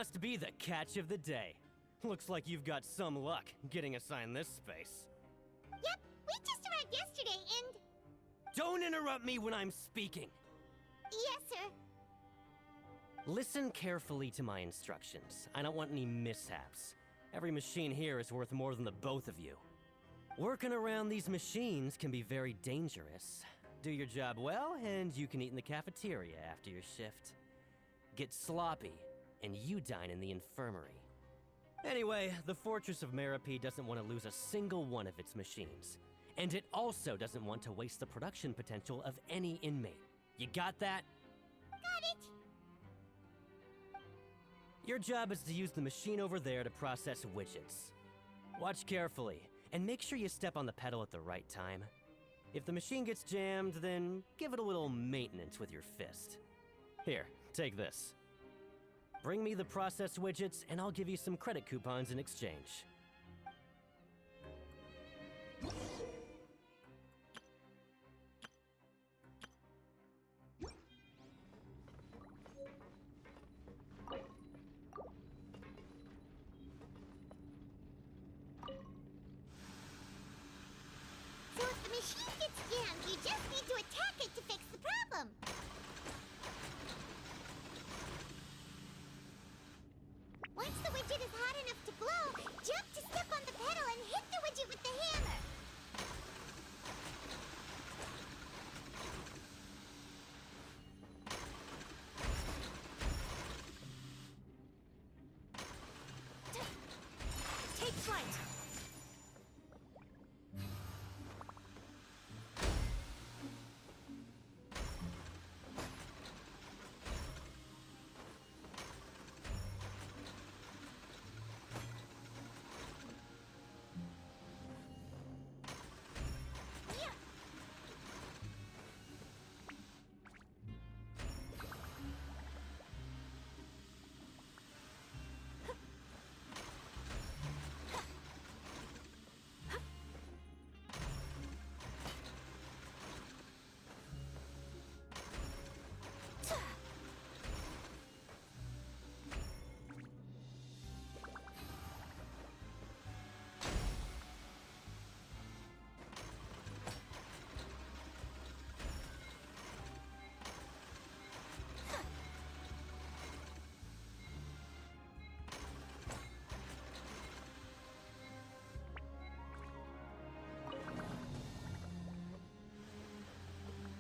must be the catch of the day. Looks like you've got some luck getting assigned this space. Yep, we just arrived yesterday and... Don't interrupt me when I'm speaking! Yes, sir. Listen carefully to my instructions. I don't want any mishaps. Every machine here is worth more than the both of you. Working around these machines can be very dangerous. Do your job well, and you can eat in the cafeteria after your shift. Get sloppy, and you dine in the infirmary. Anyway, the Fortress of Meropide doesn't want to lose a single one of its machines. And it also doesn't want to waste the production potential of any inmate. You got that? Got it. Your job is to use the machine over there to process widgets. Watch carefully, and make sure you step on the pedal at the right time. If the machine gets jammed, then give it a little maintenance with your fist. Here, take this. Bring me the processed widgets, and I'll give you some credit coupons in exchange. So if the machine gets jammed, you just need to attack it to fix the problem. Once the widget is hot enough to glow, jump to step on the pedal and hit the widget with the hammer. Take flight!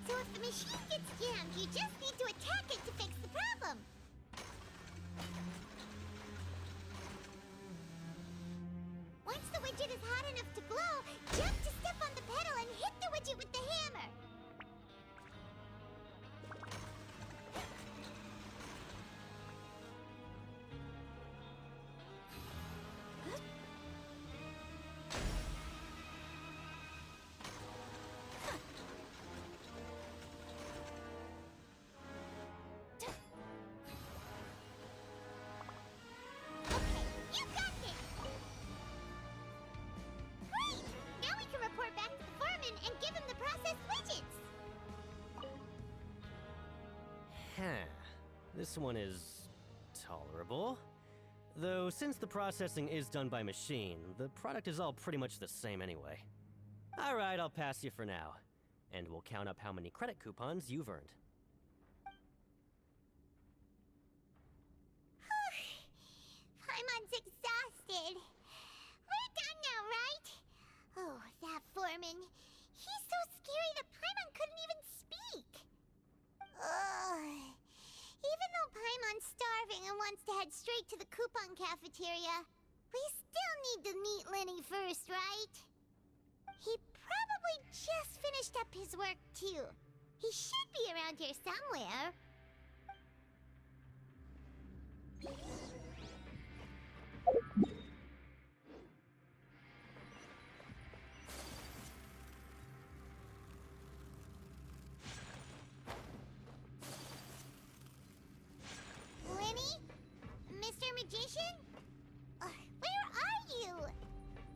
So if the machine gets jammed, you just need to attack it to fix the problem. Once the widget is hot enough to glow, jump to step on the pedal and hit the widget with the hammer. Okay, you got this! Great! Now we can report back to the foreman and give him the processed widgets! Huh. This one is tolerable. Though, since the processing is done by machine, the product is all pretty much the same anyway. Alright, I'll pass you for now. And we'll count up how many credit coupons you've earned. Paimon's exhausted. We're done now, right? Oh, that foreman. He's so scary that Paimon couldn't even speak. Ugh. Even though Paimon's starving and wants to head straight to the coupon cafeteria, we still need to meet Lenny first, right? He probably just finished up his work, too. He should be around here somewhere. Lenny? Mr. Magician? Where are you?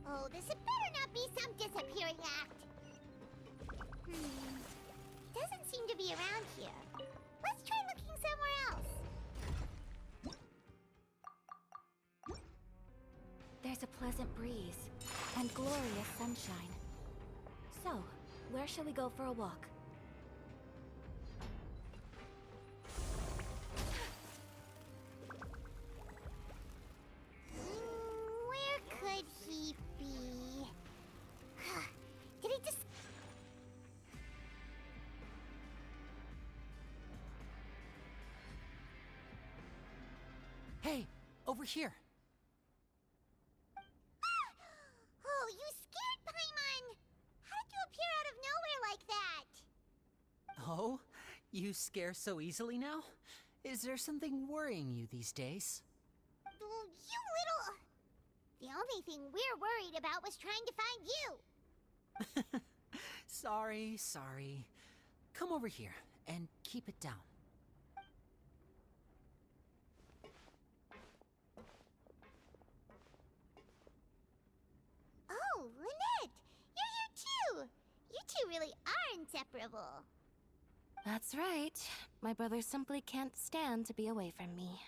Oh, this had better not be some disappearing act. Doesn't seem to be around here. Let's try looking somewhere else. There's a pleasant breeze and glorious sunshine. So, where shall we go for a walk? Where could he be? Did he just... Hey, over here. Oh, you scared Paimon! How did you appear out of nowhere like that? Oh, you scare so easily now? Is there something worrying you these days? You little... The only thing we're worried about was trying to find you. Sorry. Come over here and keep it down. Oh, Lynette! You're here too! You two really are inseparable. That's right. My brother simply can't stand to be away from me.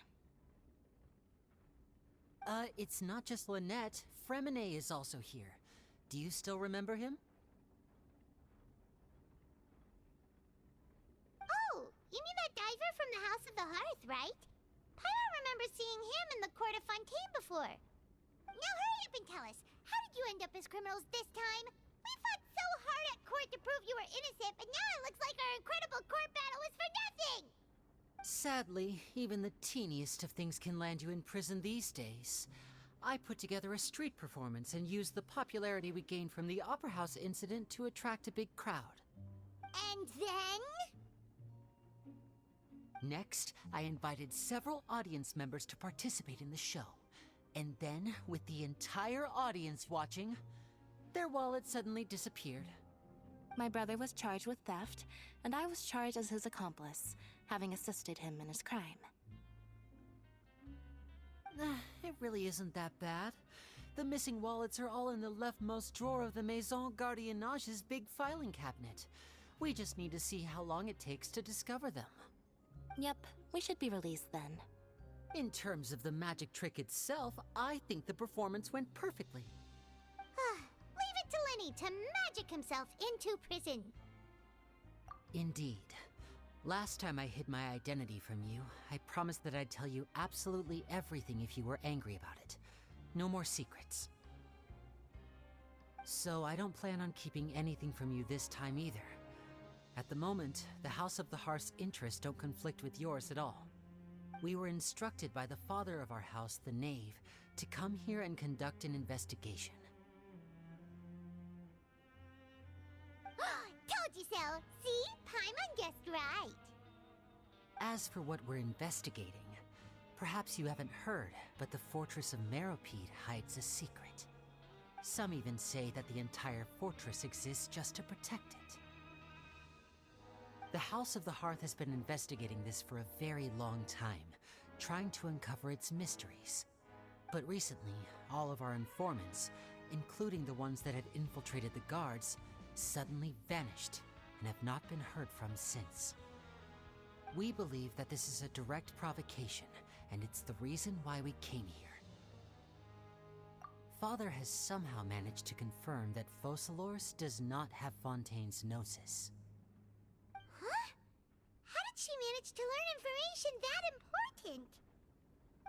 It's not just Lynette. Fremine is also here. Do you still remember him? Oh, you mean that diver from the House of the Hearth, right? Paimon remembers seeing him in the Court of Fontaine before. Now hurry up and tell us, how did you end up as criminals this time? We fought so hard at court to prove you were innocent, but now it looks like our incredible court battle was for nothing! Sadly, even the teeniest of things can land you in prison these days. I put together a street performance and used the popularity we gained from the Opera House incident to attract a big crowd. And then? Next, I invited several audience members to participate in the show. And then, with the entire audience watching, their wallet suddenly disappeared. My brother was charged with theft, and I was charged as his accomplice, having assisted him in his crime. It really isn't that bad. The missing wallets are all in the leftmost drawer of the Maison Gardiennage's big filing cabinet. We just need to see how long it takes to discover them. Yep, we should be released then. In terms of the magic trick itself, I think the performance went perfectly. Leave it to Lenny to magic himself into prison. Indeed. Last time I hid my identity from you, I promised that I'd tell you absolutely everything if you were angry about it. No more secrets. So I don't plan on keeping anything from you this time either. At the moment, the House of the Hearth's interests don't conflict with yours at all. We were instructed by the father of our house, the Knave, to come here and conduct an investigation. Told you so! See? Paimon guessed right. As for what we're investigating, perhaps you haven't heard, but the fortress of Meropide hides a secret. Some even say that the entire fortress exists just to protect it. The House of the Hearth has been investigating this for a very long time, trying to uncover its mysteries. But recently, all of our informants, including the ones that had infiltrated the guards, suddenly vanished and have not been heard from since. We believe that this is a direct provocation, and it's the reason why we came here. Father has somehow managed to confirm that Focalors does not have Fontaine's Gnosis. Huh? How did she manage to learn information that important?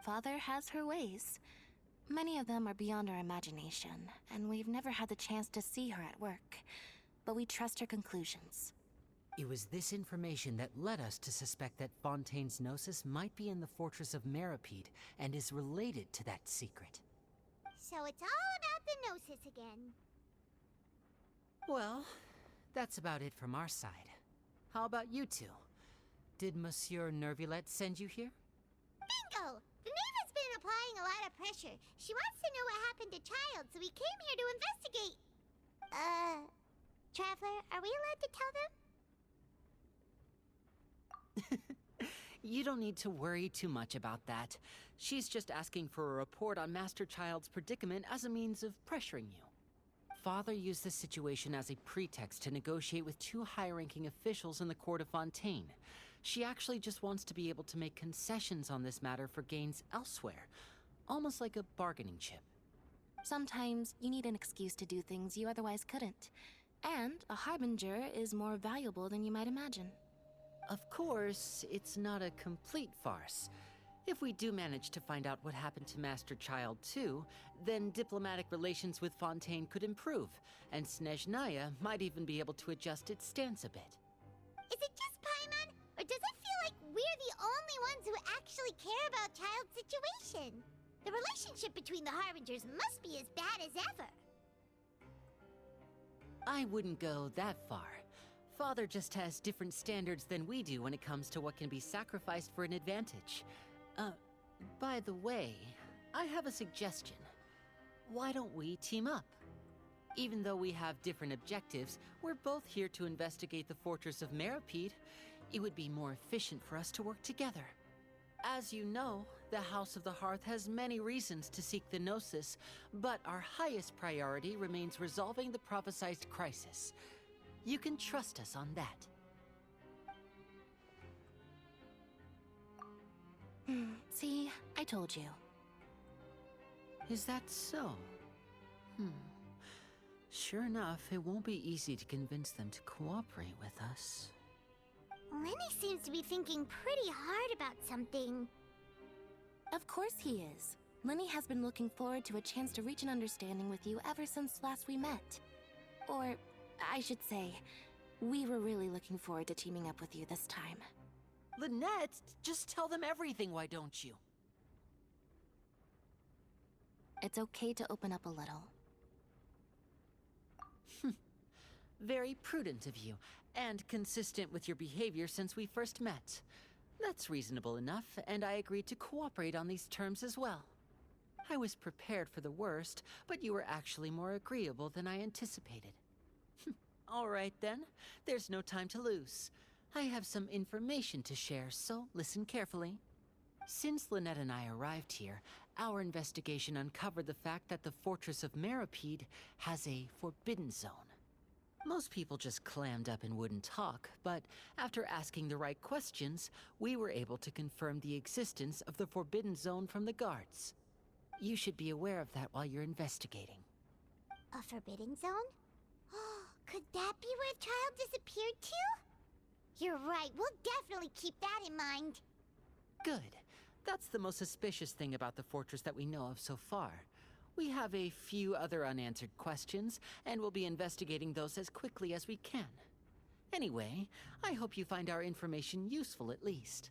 Father has her ways. Many of them are beyond our imagination, and we've never had the chance to see her at work. But we trust her conclusions. It was this information that led us to suspect that Fontaine's Gnosis might be in the fortress of Meropide and is related to that secret. So it's all about the Gnosis again. Well, that's about it from our side. How about you two? Did Monsieur Nervulette send you here? Bingo! The Knave has been applying a lot of pressure. She wants to know what happened to Child, so we came here to investigate. Traveler, are we allowed to tell them? You don't need to worry too much about that. She's just asking for a report on Master Child's predicament as a means of pressuring you. Father used this situation as a pretext to negotiate with two high-ranking officials in the court of Fontaine. She actually just wants to be able to make concessions on this matter for gains elsewhere, almost like a bargaining chip. Sometimes you need an excuse to do things you otherwise couldn't. And a harbinger is more valuable than you might imagine. Of course, it's not a complete farce. If we do manage to find out what happened to Master Child too, then diplomatic relations with Fontaine could improve, and Snezhnaya might even be able to adjust its stance a bit. Is it just Paimon, or does it feel like we're the only ones who actually care about Child's situation? The relationship between the Harbingers must be as bad as ever. I wouldn't go that far. Father just has different standards than we do when it comes to what can be sacrificed for an advantage. By the way, I have a suggestion. Why don't we team up? Even though we have different objectives, we're both here to investigate the fortress of Meropide. It would be more efficient for us to work together. As you know, the House of the Hearth has many reasons to seek the Gnosis, but our highest priority remains resolving the prophesized crisis. You can trust us on that. See, I told you. Is that so? Sure enough, it won't be easy to convince them to cooperate with us. Lenny seems to be thinking pretty hard about something. Of course he is. Lenny has been looking forward to a chance to reach an understanding with you ever since last we met. Or, I should say, we were really looking forward to teaming up with you this time. Lynette, just tell them everything, why don't you? It's okay to open up a little. Very prudent of you, and consistent with your behavior since we first met. That's reasonable enough, and I agreed to cooperate on these terms as well. I was prepared for the worst, but you were actually more agreeable than I anticipated. All right then, there's no time to lose. I have some information to share, so listen carefully. Since Lynette and I arrived here, our investigation uncovered the fact that the Fortress of Meropide has a forbidden zone. Most people just clammed up and wouldn't talk, but after asking the right questions, we were able to confirm the existence of the forbidden zone from the guards. You should be aware of that while you're investigating. A forbidden zone? Could that be where Child disappeared to? You're right, we'll definitely keep that in mind. Good. That's the most suspicious thing about the fortress that we know of so far. We have a few other unanswered questions, and we'll be investigating those as quickly as we can. Anyway, I hope you find our information useful at least.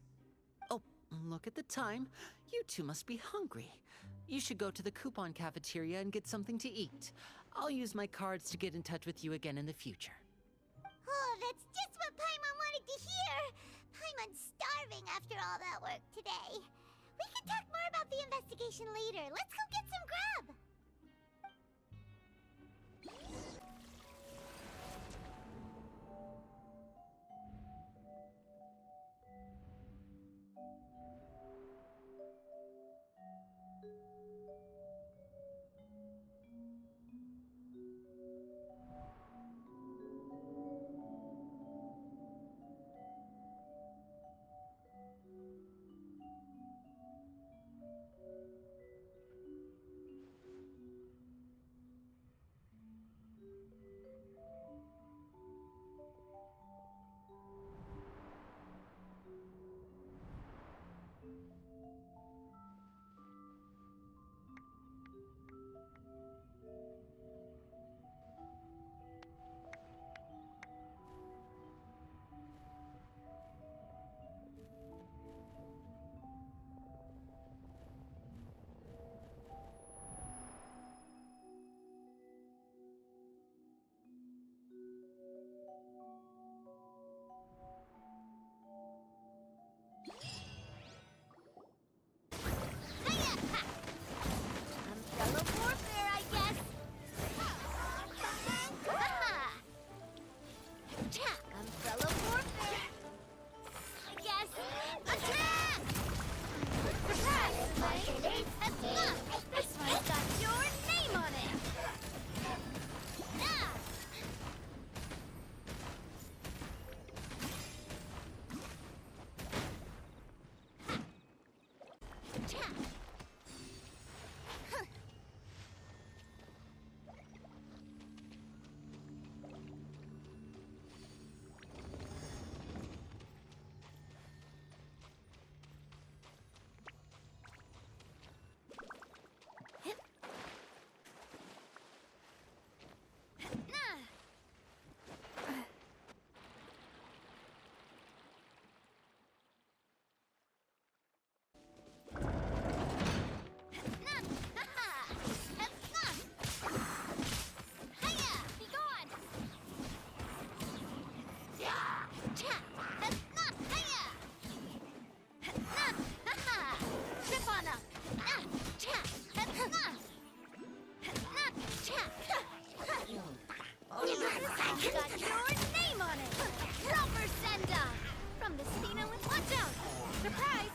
Oh, look at the time. You two must be hungry. You should go to the coupon cafeteria and get something to eat. I'll use my cards to get in touch with you again in the future. Oh, that's just what Paimon wanted to hear! Paimon's starving after all that work today. We can talk more about the investigation later. Let's go get some grub! This one's got your name on it! Proper send-off! From the Spino with Watch Out! Surprise!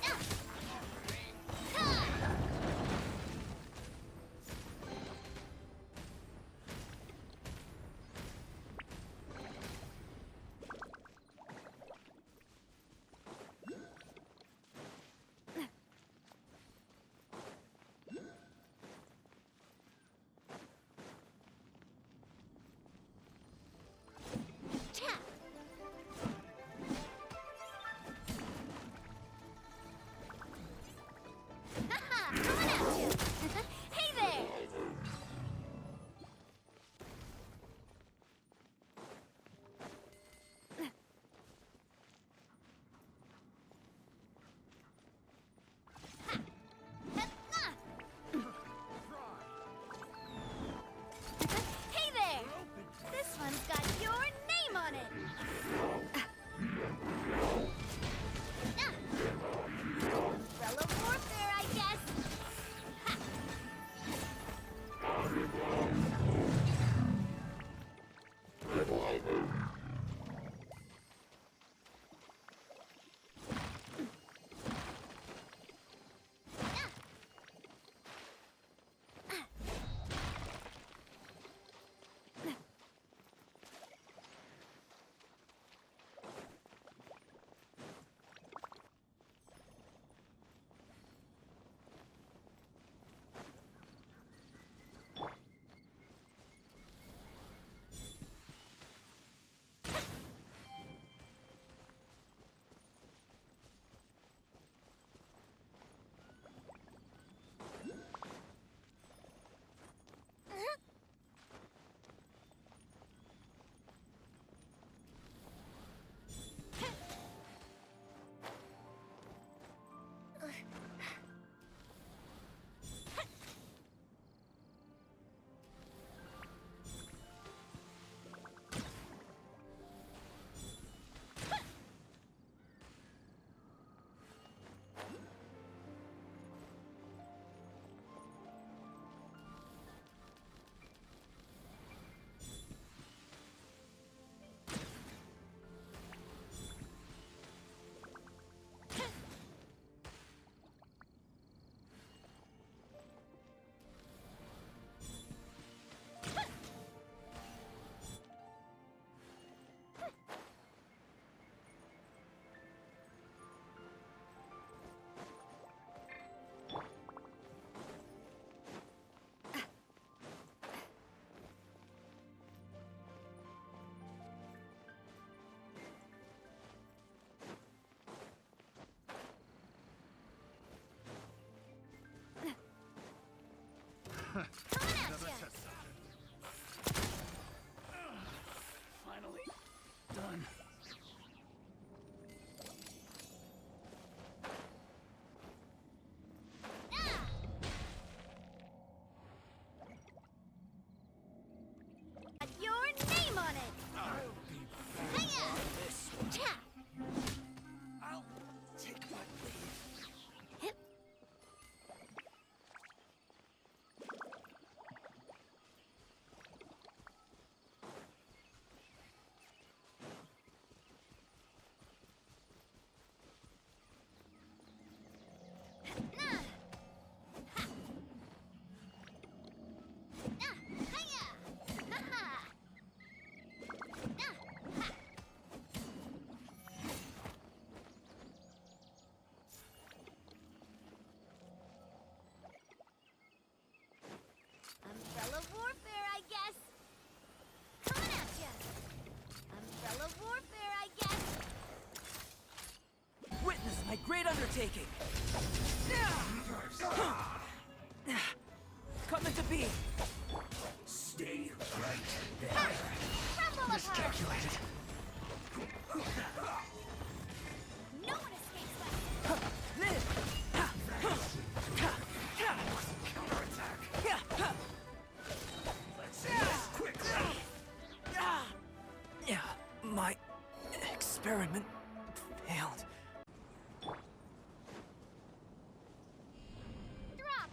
Finally done. Got your name on it! I'll be back Hiya! on this one. Cha! I'll take my leave. Hip. Nah. Ha. Nah. Hiya! Ha ha! Nah. Ha. Umbrella warfare, I guess. Coming at ya. Umbrella warfare, I guess. Witness my great undertaking. Coming to be. Stay right there. Crumble apart. Miscalculated. No one escapes that. Live. Counterattack. Let's do this quickly. Yeah, my experiment failed. Drop.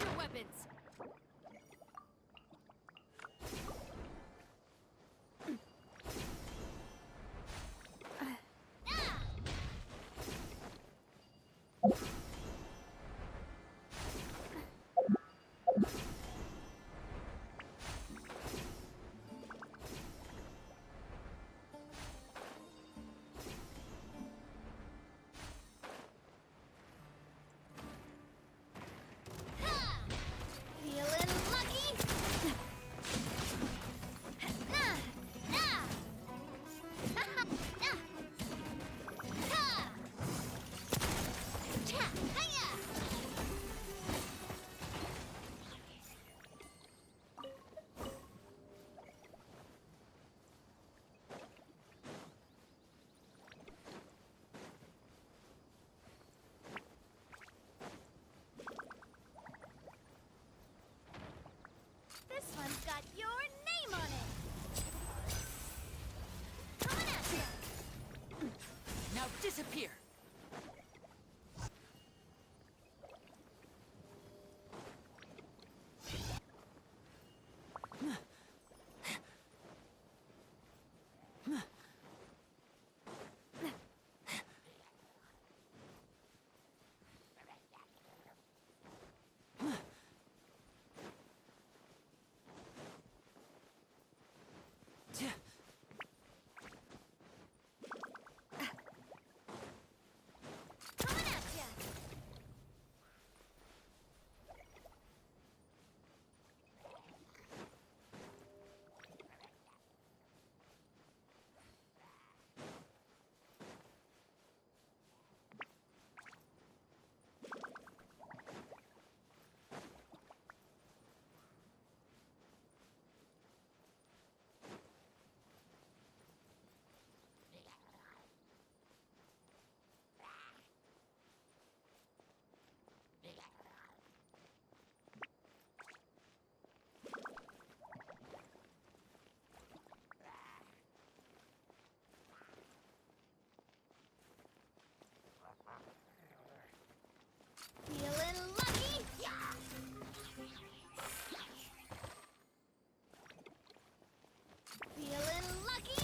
your weapons! Feeling lucky? This one's got your name on it. Coming at ya. Now disappear! Coming at ya. Feeling lucky? Feeling lucky?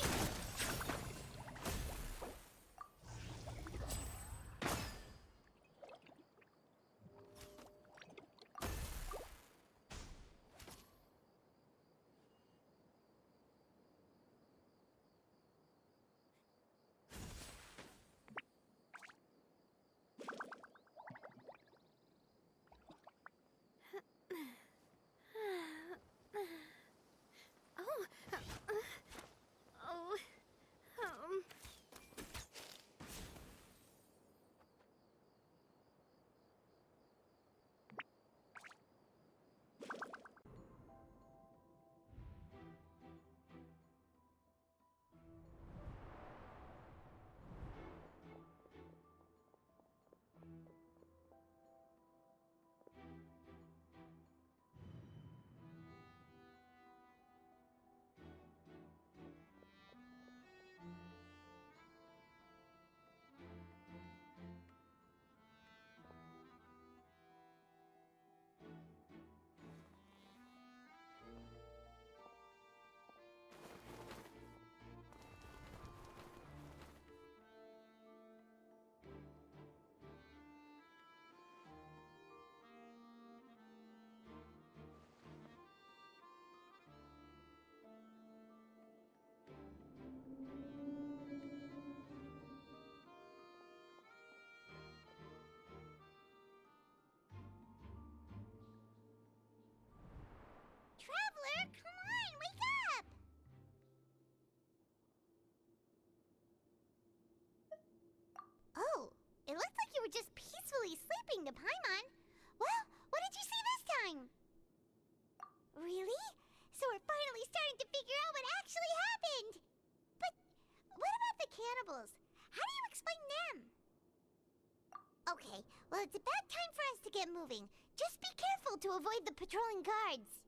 Oh, um. Traveler, come on, wake up! Oh, it looks like you were just peacefully sleeping to Paimon. Well, what did you see this time? Really? So we're finally starting to figure out what actually happened! But what about the cannibals? How do you explain them? Okay, well it's about time for us to get moving. Just be careful to avoid the patrolling guards.